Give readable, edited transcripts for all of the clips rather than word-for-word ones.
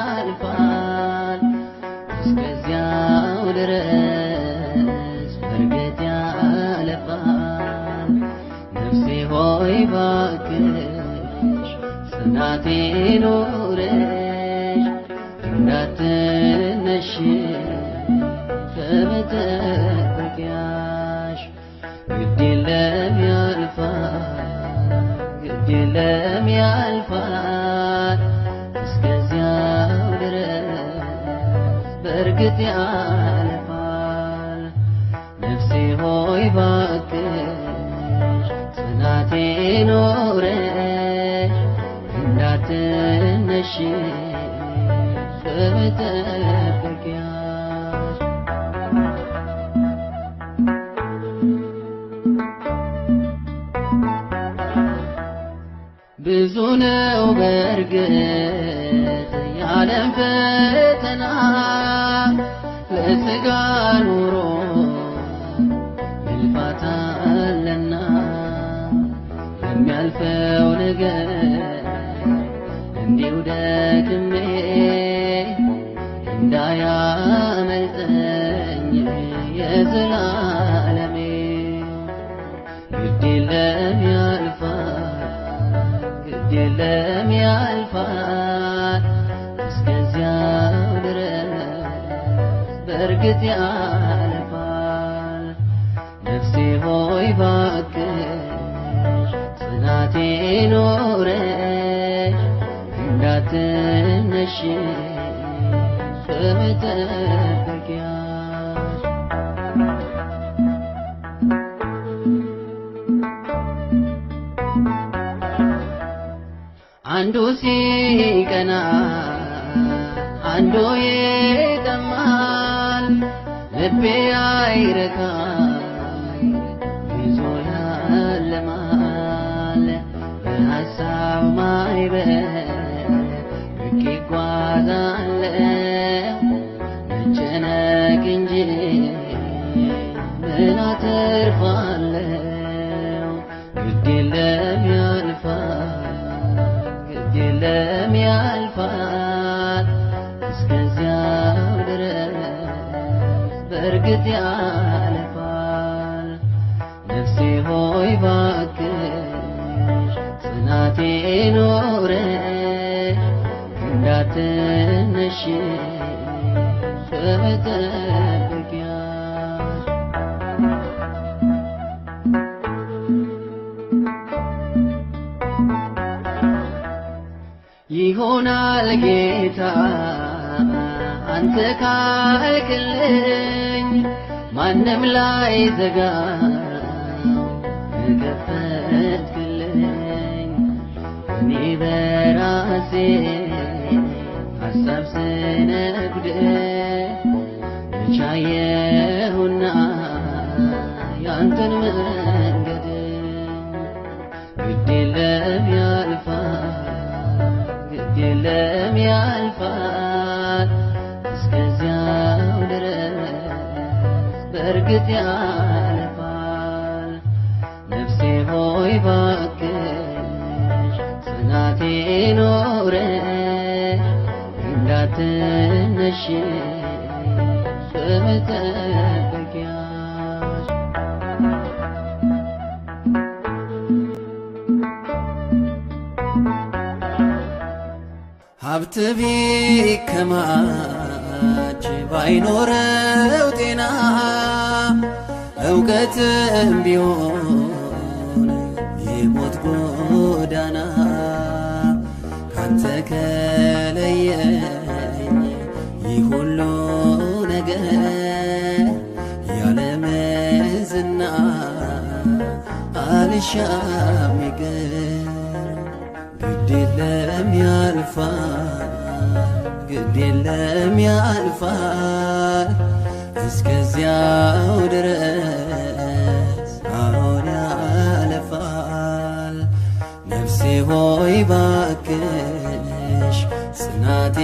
ያልፋል እስከዚያው ድረስ በርግጥ ያልፋል። ነፍሴ ሆይ ባክሽ ጽናቴ ኑረሽ እንዳትነሽ ከመጠበቂያሽ። ግድ የለም ያልፋል፣ ግድ የለም ያልፋል እስከዚያው ድረስ በርግጥ ያልፋል። ነፍሴ ሆይ ባክሽ ጽናቴ ኑረሽ እንዳትነሽ ከመጠበቂያሽ። ብዙ ነው በርግጥ የዓለም ፈተና ለሥጋ ኑሮ ልፋት አለና የሚያልፈው ነገር እንዲሁ ደክሜ እንዳያመልጠኝ የዘላለሜ። ግድ የለም ያልፋል፣ ግድ የለም ያልፋል እስከዚያው ድረስ በርግጥ ያልፋል። ነፍሴ ሆይ ባክሽ ጽናቴ ኑረሽ እንዳትነሽ ከመጠበቂያሽ። አንዱ ሲቀና አንዱ ይጠማል፣ ልቤ አይረካም ይዞ ያለማል። በሐሳብ ማዕበል ርቄ እጓዛለሁ መጨነቅ እንጂ ምን አተርፋለሁ? ግድ የለም ያልፋል፣ ግድ የለም ያልፋል እስከዚያው ድረስ በርግጥ ያልፋል። ነፍሴ ሆይ ባክሽ ጽናቴ ኑረሽ እንዳትነሽ ከመጠበቂያሽ። ይሆናል ጌታ አንተ ካልክልኝ ማንም ላይ ዘጋው ከከፈትክልኝ። እኔ በራሴ ሐሳብ ስነግድ ብቻየሁና ያንተን መንገድ። ግድ የለም ያልፋል፣ ግድ የለም ያልፋል እስከዚያው ድረስ በርግጥ ያልፋል። ነፍሴ ሆይ ባክሽ ጽናቴ ኑረሽ እንዳትነሽ ከመጠበቂያሽ። ሀብት ቢከማች ባይኖረው ጤና እውቀትም ቢሆን የሞት ጎዳና ካንተ ከለየኝ ይህ ሁሉ ነገር ያለም ዝና አልሻም ይቅር። ግድ የለም ያልፋል፣ ግድ የለም ያልፋል እስከዚያው ድረስ አሁን ያልፋል። ነፍሴ ሆይ ባክሽ ነሽ ጽናቴ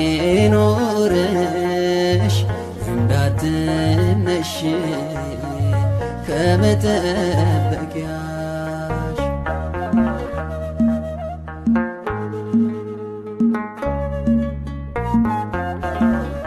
ኖረሽ እንዳትነሽ ከመጠበቂያ